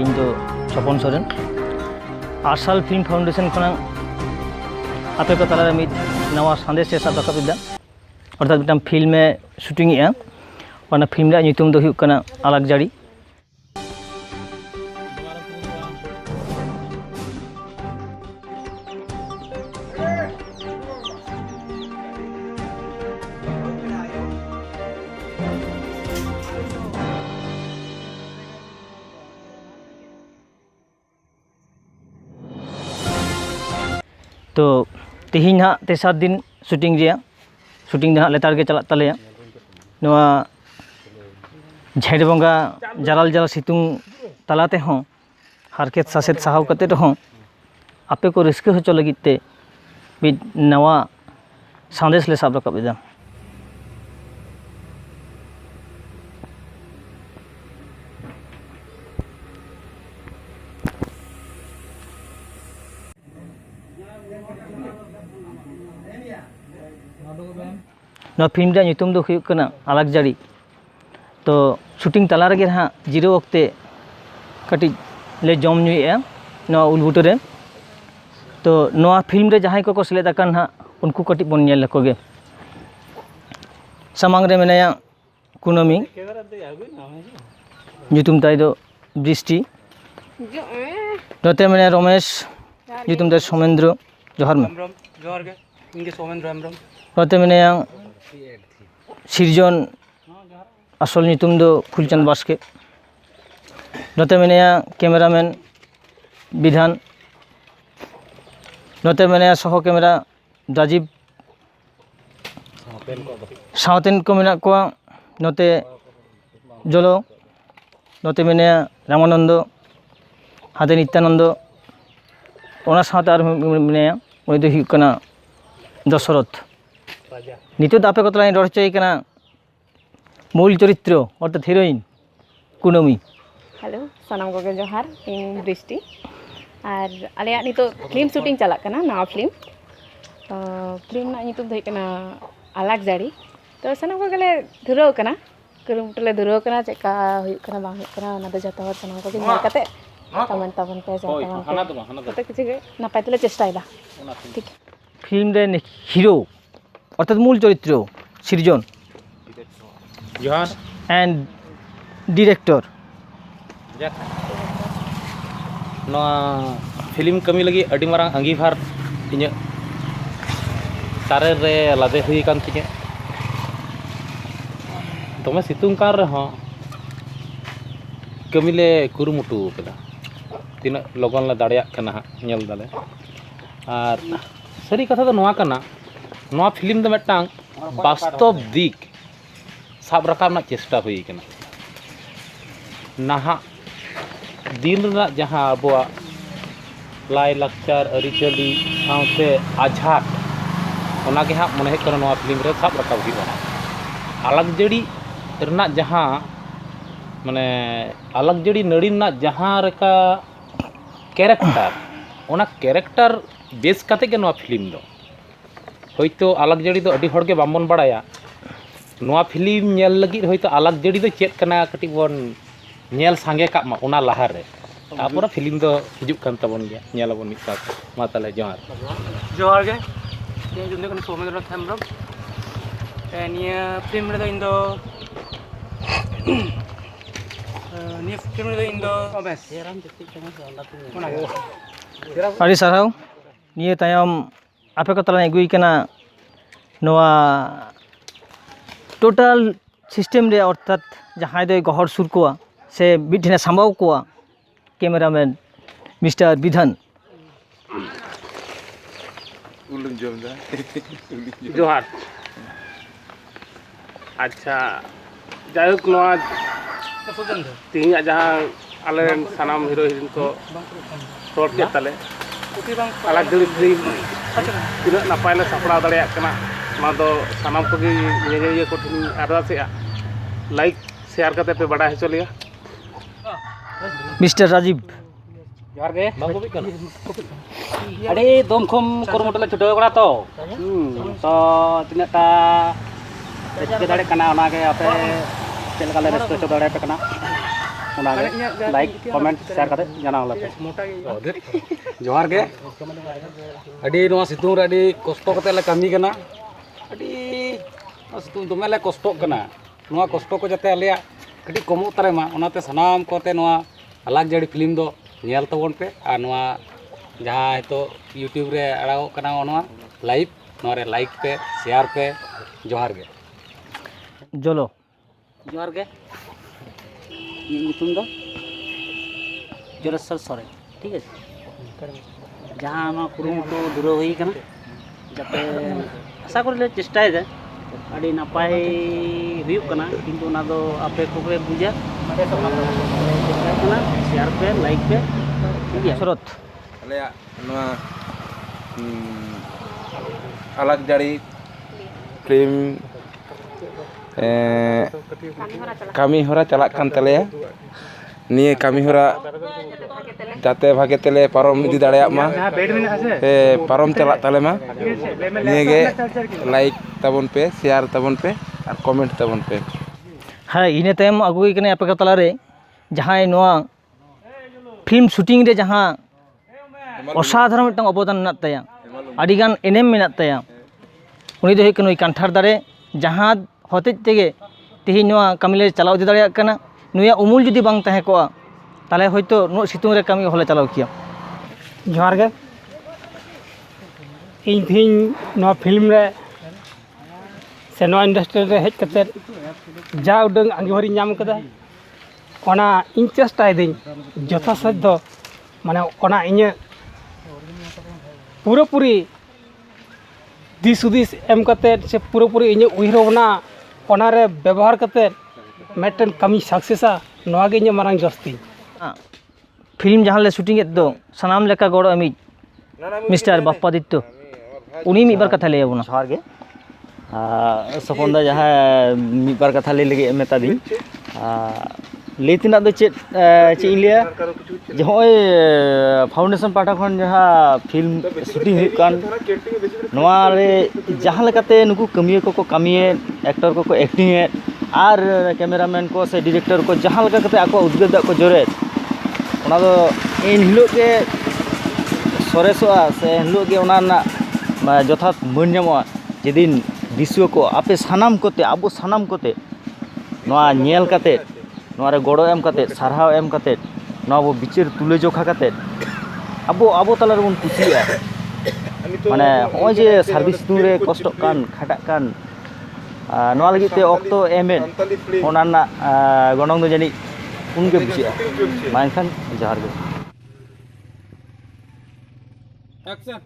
इन दो सपन Soren आर्साल film foundation खना आपे को तला मिद नवा संदेश से सब रकाबिदा अर्थात मिदटां फिल्म में शूटिंग एआ ओना फिल्म रा ᱧᱩᱛᱩᱢ ᱫᱚ ᱦᱩᱭᱩᱜ ᱠᱟᱱᱟ ᱟᱞᱟᱜ ᱡᱟᱹᱲᱤ। तो तेहिं हाँ तेसार दिन शूटिंग हाँ लेतार के चला तलेया नवा झेड़ बंगा जलाल जला सितुंग तलाते हों हारकेत सासेत साहाव कते हों आपे को रिस्क होचो लगित ते मिद नवा संदेश ले साब रकाबिदा। नवा फिल्म रा ᱧᱩᱛᱩᱢ ᱫᱚ ᱦᱩᱭᱩᱜ ᱠᱟᱱᱟ ᱟᱞᱟᱜ ᱡᱟᱹᱲᱤ। तो शूटिंग तला रगे हाँ जीरो वक्ते कटी ले जम ᱧᱩᱭᱮᱜᱼᱟ नवा उलबुटो रे। तो नवा फिल्म रे जहां को सेलेद आकान हाँ उनको कटी बन नेल लकोगे। सामांग रे मेनाया कुनमी ᱧᱩᱛᱩᱢ ताई दो बृष्टि नोते मेनाया रमेश ᱧᱩᱛᱩᱢ ताई सोमेंद्र जोहार में नोते मेनाया सिरजन आसल ᱧᱩᱛᱩᱢ दो फुलचंद बास्के नोते मेनाया कैमरामैन विधान नोते मेनाया सह कैमरा राजीव सावतेन को मेना को नोते जलो नोते मेनाया रामानंद हाते नित्यानंद ओना सावते आर मेनाया उनी दो हुयुग कना दशरथ। नितो दापे कतला रड़ हचोय कना मूल चरित्र अर्थात हिरोइन कुनमी। हेलो सानाम कोगे जोहार इन बृष्टि और आलिया नितो फिल्म शूटिंग चला कना नवा फिल्म फिल्म ना नितो दो कना आलाग जाड़ी। तो सानाम कोगे धुराव कना कुरुमुटले धुराव कना चेका हुयुग कना बांग हुयुग कना ओना दो जतो हर सानाम कोगे नेल कते कमेंट ताबन पे जतो किछि गे नापाय तले चेष्टायदा ठीक। फिल्म रे हिरो अर्थात मूल चरित्र सृजन एंड डायरेक्टर फिल्म कमी लगी अड़ी मारांग अंगीभार इᱧ तारे रे लादे हुई कान तिᱧ दमे सितुंग कान रहो कमी ले कुरुमुटु कदा तीना लगन ले दाड़िया कना नेल दाले और सारी कथा दो नोआ कना नोआ फिल्म दो मिदटांग वास्तव दिक साब रकाब चेष्टा हुई कना नाहा दिन जहाँ अब लाई लाचार आरिचाली साथे आझाट ओनागे हाँ मन हेकना नोआ फिल्म रे साब रकाब हुई आलाग जड़ी रना जहाँ माने आलाग जड़ी नड़ी ना जहाँ रेका कैरेक्टर ओना कैरेक्टर बेस काते के नोआ फिल्म दो होयतो आलाग जड़ी दो अडी हड़ के बामन बाड़ाया नोआ फिल्म नेल लगी होयतो आलाग जड़ी दो चेक कना कटी बन नेल सांगे का मा ओना लाहार रे तापर फिल्म दो हिजुक कान तबन गया नेलबन मिद साथ मा ताले जोहार जोहार गे ᱤᱧ ᱡᱩᱫᱤ ᱠᱚ ᱥᱳᱢᱮᱱᱫᱨᱚ ᱦᱮᱢᱵᱨᱚᱢ ᱱᱤᱭᱟᱹ ᱯᱷᱤᱞᱢ ᱨᱮᱫᱚ ᱤᱧ ᱫᱚ ᱱᱤᱭᱟᱹ ᱯᱷᱤल्ᱢ ᱨᱮᱫᱚ ᱤᱧ ᱫᱚ ᱵᱮᱥ अड़ी साराव निये तायम आपे को तला एगुई कना नोआ टोटल सिस्टम रे अर्थात जहां दो गहर सुर कोआ से बिठने संभाव कोआ कैमरामैन मिस्टर विधान जोहार अच्छा जायक नोआ तीन जहाँ आले सानाम हीरो हिरोइन को रोड के तले आलाग जड़ी फिल्म तीन नपाय ले सापड़ा दाड़िया कना ना दो सानाम को ये को अरदासेआ लाइक शेयर करते पे बड़ा हचो लिया मिस्टर राजीव जोहार गे अरे दम खम कुरुमुटले छुटाव बड़ा तो तिनाटा रस्के दाड़े कना ओनागे आपे चेलका ले रस्के दाड़े पे कना ᱚᱱᱟᱜᱮ ᱞᱟᱭᱤᱠ ᱠᱚᱢᱮᱱᱴ ᱥᱮᱭᱟᱨ ᱠᱟᱛᱮ ᱡᱟᱱᱟᱣ ᱞᱮᱯᱮ ᱡᱚᱦᱟᱨ ᱜᱮ ᱟᱹᱰᱤ ᱱᱚᱣᱟ ᱥᱤᱛᱩᱝ ᱨᱮ ᱟᱹᱰᱤ ᱠᱚᱥᱴᱚ ᱠᱟᱛᱮ ᱞᱮ ᱠᱟᱹᱢᱤ ᱠᱟᱱᱟ ᱟᱹᱰᱤ ᱥᱤᱛᱩᱝ ᱫᱚᱢᱮ ᱞᱮ ᱠᱚᱥᱴᱚᱜ ᱠᱟᱱᱟ ᱱᱚᱣᱟ ᱠᱚᱥᱴᱚ ᱠᱚ ᱡᱟᱛᱮ ᱟᱞᱮᱭᱟᱜ ᱠᱟᱹᱴᱤᱡ ᱠᱚᱢᱚᱜ ᱛᱟᱞᱮ ᱢᱟ ᱚᱱᱟᱛᱮ ᱥᱟᱱᱟᱢ ᱠᱚᱛᱮ ᱱᱚᱣᱟ ᱟᱞᱟᱠ ᱡᱟᱹᱲᱤ ᱯᱷᱤᱞᱤᱢ ᱫᱚ ᱧᱮᱞ ᱛᱟᱵᱚᱱ ᱯᱮ ᱟᱨ ᱱᱚᱣᱟ ᱡᱟᱦᱟᱸ ᱱᱤᱛᱚᱜ ᱤᱭᱩᱴᱩᱵᱽ ᱨᱮ ᱟᱲᱟᱜᱚᱜ ᱠᱟᱱᱟ ᱱᱚᱣᱟ ᱞᱟᱭᱤভ ᱱᱚᱣᱟ ᱨᱮ ᱞᱟᱭᱤᱠ ᱯᱮ ᱥᱮᱭᱟᱨ ᱯᱮ ᱡᱚᱦᱟᱨ ᱜᱮ ᱡᱚᱞᱚ ᱡᱚᱦᱟᱨ ᱜᱮ ᱤᱧᱟᱹᱜ ᱧᱩᱛᱩᱢ ᱫᱚ ᱡᱚᱨᱮᱥᱥᱚᱨ ᱥᱚᱨᱮᱱ ᱴᱷᱤᱠ আছে ᱡᱟᱦᱟᱸ ᱱᱚᱣᱟ ᱠᱩᱨᱩᱢᱩᱴᱩ ᱫᱷᱩᱨᱟᱹᱣ ᱦᱩᱭ ᱠᱟᱱᱟ ᱡᱟᱛᱮ ᱟশা ᱠᱚᱨᱮ ᱞᱮ ᱪᱮᱥᱴᱟᱭᱮᱫᱟ ᱟᱹᱰᱤ ᱱᱟᱯᱟᱭ ᱦᱩᱭᱩᱜ ᱠᱟᱱᱟ ᱠᱤᱱᱛᱩ ᱚᱱᱟ ᱫᱚ ᱟᱯᱮ ᱠᱚᱜᱮ ᱵᱩᱡᱟ ᱪᱮᱥᱴᱟᱭ ᱠᱟᱱᱟ ᱥᱮᱭᱟᱨ ᱯᱮ ᱞᱟᱭᱤᱠ ᱯᱮ ᱴᱷᱤक ᱜᱮᱭᱟ ᱥᱚᱨᱚᱛ ᱟᱞᱮᱭᱟᱜ ᱱᱚᱣᱟ ᱟᱞᱟᱠ ᱡᱟᱹᱲᱤ ᱯᱷᱤᱞᱤᱢ ᱠᱟᱹᱢᱤ ᱦᱚᱨᱟ ᱪᱟᱞᱟᱜ ᱠᱟᱱ ᱛᱟᱞᱮᱭᱟ ᱱᱤᱭᱟᱹ ᱠᱟᱹᱢᱤ ᱦᱚᱨᱟ ᱡᱟᱛᱮ ᱵᱷᱟᱜᱮ ᱛᱮᱞᱮ ᱯᱟᱨᱚᱢ ᱤᱫᱤ ᱫᱟᱲᱮᱭᱟᱜ ᱢᱟ ᱥᱮ ᱯᱟᱨᱚᱢ ᱪᱟᱞᱟᱜ ᱛᱟᱞᱮ ᱢᱟ ᱱᱤᱭᱟᱹᱜᱮ ᱞᱟᱭᱤᱠ ᱛᱟᱵᱚᱱ ᱯᱮ ᱥᱮᱭᱟᱨ ᱛᱟᱵᱚᱱ ᱯᱮ ᱟᱨ ᱠᱚᱢᱮᱱᱴ ᱛᱟᱵᱚᱱ ᱯᱮ ᱦᱮᱸ ᱤᱱᱟᱹ ᱛᱟᱭᱚᱢ ᱟᱹᱜᱩᱭ ᱠᱟᱱᱟ ᱟᱯᱮ ᱠᱚ ᱛᱟᱞᱟᱨᱮ ᱡᱟᱦᱟᱸᱭ ᱱᱚᱣᱟ ᱯᱷᱤᱞᱢ ᱥᱩᱴᱤᱝ ᱨᱮ ᱡᱟᱦᱟᱸ অসাধারণ মিটটাং অবদান মেনাᱜ তায়া আডিগান এনএম মেনাᱜ তায়া উনি ᱫᱚ ᱦᱩᱭᱩᱜ ᱠᱟᱱᱟ ᱠᱟᱱᱴᱷᱟᱲ ᱫᱟᱨᱮ ᱡᱟᱦᱟᱸ ᱦᱚᱛᱮᱡ ᱛᱮᱜᱮ ᱛᱮᱦᱮᱧ ᱱᱚᱣᱟ ᱠᱟᱹᱢᱤ ᱞᱮ ᱪᱟᱞᱟᱣ ᱤᱫᱤ ᱫᱟᱲᱮᱭᱟᱜ ᱠᱟᱱᱟ ᱱᱩᱭᱟᱜ ᱩᱢᱩᱞ ᱡᱩᱫᱤ ᱵᱟᱝ ᱛᱟᱦᱮᱸ ᱠᱚᱜᱼᱟ ᱛᱟᱦᱚᱞᱮ ᱦᱚᱭᱛᱳ ᱱᱩᱱᱟᱹᱜ ᱥᱤᱛᱩᱝ ᱨᱮ ᱠᱟᱹᱢᱤ ᱦᱚᱸᱞᱮ ᱪᱟᱞᱟᱣ ᱠᱮᱭᱟ ᱡᱚᱦᱟᱨ ᱜᱮ ᱤᱧ ᱛᱮᱦᱮᱧ ᱱᱚᱣᱟ ᱯᱷᱤᱞᱢ ᱨᱮ ᱥᱮ ᱱᱚᱣᱟ ᱤᱱᱰᱟᱥᱴᱨᱤ ᱨᱮ ᱦᱮᱡ ᱠᱟᱛᱮᱫ ᱡᱟ ᱩᱰᱟᱹᱝ ᱟᱸᱜᱤᱵᱷᱟᱨᱤᱧ ᱧᱟᱢ ᱠᱟᱫᱟ ᱚᱱᱟ ᱤᱧ ᱪᱮᱥᱴᱟᱭᱮᱫᱟᱹᱧ ᱡᱚᱛᱷᱟᱥᱟᱡ ᱫᱚ ᱢᱟᱱᱮ ᱚᱱᱟ ᱤᱧᱟᱹᱜ ᱯᱩᱨᱟᱹᱯᱩᱨᱤ ᱫᱤᱥ ᱦᱩᱫᱤᱥ ᱮᱢ ᱠᱟᱛᱮᱫ ᱥᱮ ᱯᱩᱨᱟᱹᱯᱩᱨᱤ ᱤᱧᱟᱹᱜ ᱩᱭᱦᱟᱹᱨ ᱵᱷᱟᱵᱽᱱᱟ ᱚᱱᱟᱨᱮ ᱵᱮᱵᱚᱦᱟᱨ ᱠᱟᱛᱮᱫ ᱢᱤᱫᱴᱮᱱ ᱠᱟᱹᱢᱤ ᱥᱟᱠᱥᱮᱥᱟ ᱱᱚᱣᱟᱜᱮ ᱤᱧᱟᱹᱜ ᱢᱟᱨᱟᱝ ᱡᱚᱥ ᱛᱤᱧ ᱯᱷᱤল্ᱢ ᱡᱟᱦᱟᱸ ᱞᱮ ᱥᱩᱴᱤᱝ ᱮᱫ ᱫᱚ ᱥᱟᱱᱟᱢ ᱞᱮᱠᱟ ᱜᱚᱲᱚ ᱮᱢᱤᱡ ᱢᱤᱥᱴᱟᱨ ᱵᱟপ্পাদিত্য ᱩᱱᱤ ᱢᱤᱫ ᱵᱟᱨ ᱠᱟᱛᱷᱟ ᱞᱟᱹᱭ ᱟᱵᱚᱱᱟ ᱡᱚᱦᱟᱨ ᱜᱮ ᱥᱚᱯᱚᱱ ᱫᱟ ᱡᱟᱦᱟᱸ ᱢᱤᱫ ᱵᱟᱨ ᱠᱟᱛᱷᱟ ᱞᱟᱹᱭ ᱞᱟᱹᱜᱤᱫ ᱢᱮᱛᱟ ᱫᱤᱧ ᱞᱟᱹᱭ ᱛᱮᱱᱟᱜ ᱫᱚ ᱪᱮᱫ ᱤᱧ ᱞᱟᱹᱭᱟ ᱡᱮ ᱦᱚᱸᱜᱼᱚᱭ ᱯᱷᱟᱣᱩᱱᱰᱮᱥᱚᱱ ᱯᱟᱦᱴᱟ ᱠᱷᱚᱱ ᱡᱟᱦᱟᱸ ᱯᱷᱤᱞᱢ ᱥᱩᱴᱤᱝ ᱦᱩᱭᱩᱜ ᱠᱟᱱ ᱱᱚᱣᱟ ᱨᱮ ᱡᱟᱦᱟᱸ ᱞᱮᱠᱟᱛᱮ ᱱᱩᱠᱩ ᱠᱟᱹᱢᱤᱭᱟᱹ ᱠᱚᱠᱚ ᱠᱟᱹᱢᱤᱭᱮᱫ ᱮᱠᱴᱚᱨ ᱠᱚᱠᱚ ᱮᱠᱴᱤᱝᱮᱫ ᱟᱨ ᱠᱮᱢᱮᱨᱟᱢᱮᱱ ᱠᱚ ᱥᱮ ᱰᱤᱨᱮᱠᱴᱚᱨ ᱠᱚ ᱡᱟᱦᱟᱸ ᱞᱮᱠᱟ ᱠᱟᱛᱮ ᱟᱠᱚᱣᱟᱜ ᱩᱫᱽᱜᱟᱹᱨ ᱫᱟᱜ ᱠᱚ ᱡᱚᱨᱮᱫ ᱚᱱᱟ ᱫᱚ ᱮᱱ ᱦᱤᱞᱳᱜ ᱜᱮ ᱥᱚᱨᱮᱥᱚᱜᱼᱟ ᱥᱮ ᱮᱱ ᱦᱤᱞᱳᱜ ᱜᱮ ᱚᱱᱟ ᱨᱮᱱᱟᱜ ᱡᱚᱛᱷᱟᱛ ᱢᱟᱹᱱ ᱧᱟᱢᱚᱜᱼᱟ ᱡᱮᱫᱤᱱ ᱫᱤᱥᱩᱣᱟᱹ ᱠᱚ ᱟᱯᱮ ᱥᱟᱱᱟᱢ ᱠᱚᱛᱮ ᱟᱵᱚ ᱥᱟᱱᱟᱢ ᱠᱚᱛᱮ ᱱᱚᱣᱟ ᱧᱮᱞ ᱠᱟᱛᱮ ᱱᱚᱣᱟ ᱨᱮ ᱜᱚᱲᱚ ᱮᱢ ᱠᱟᱛᱮ ᱥᱟᱨᱦᱟᱣ ᱮᱢ ᱠᱟᱛᱮ ᱱᱚᱣᱟ ᱵᱚ ᱵᱤᱪᱟᱹᱨ ᱛᱩᱞᱟᱹᱡᱚᱠᱷᱟ ᱠᱟᱛᱮ ᱟᱵᱚ ᱛᱟᱞᱟ ᱨᱮᱵᱚᱱ ᱠᱩᱥᱤᱭᱟᱜᱼᱟ ᱢᱟᱱᱮ ᱦᱚᱸᱜᱼᱚᱭ ᱡᱮ ᱥᱟᱨᱵᱷᱤᱥ ᱥᱤᱛᱩᱝ ᱨᱮ ᱠᱚᱥᱴᱚᱜ ᱠᱟᱱ ᱠᱷᱟᱴᱟᱜ ᱠᱟᱱ ᱱᱚᱣᱟ ᱞᱟᱹᱜᱤᱫ ᱛᱮ ᱚᱠᱛᱚ ᱮᱢᱮᱫ ᱚᱱᱟ ᱨᱮᱱᱟᱜ ᱜᱚᱱᱚᱝ ᱫᱚ ᱡᱟᱹᱱᱤᱡ ᱩᱱᱜᱮ ᱵᱩᱡᱷᱟᱹᱜᱼᱟ ᱢᱟ ᱮᱱᱠᱷᱟᱱ ᱡᱚᱦᱟᱨ ᱜᱮ ᱮᱠᱥᱮᱱ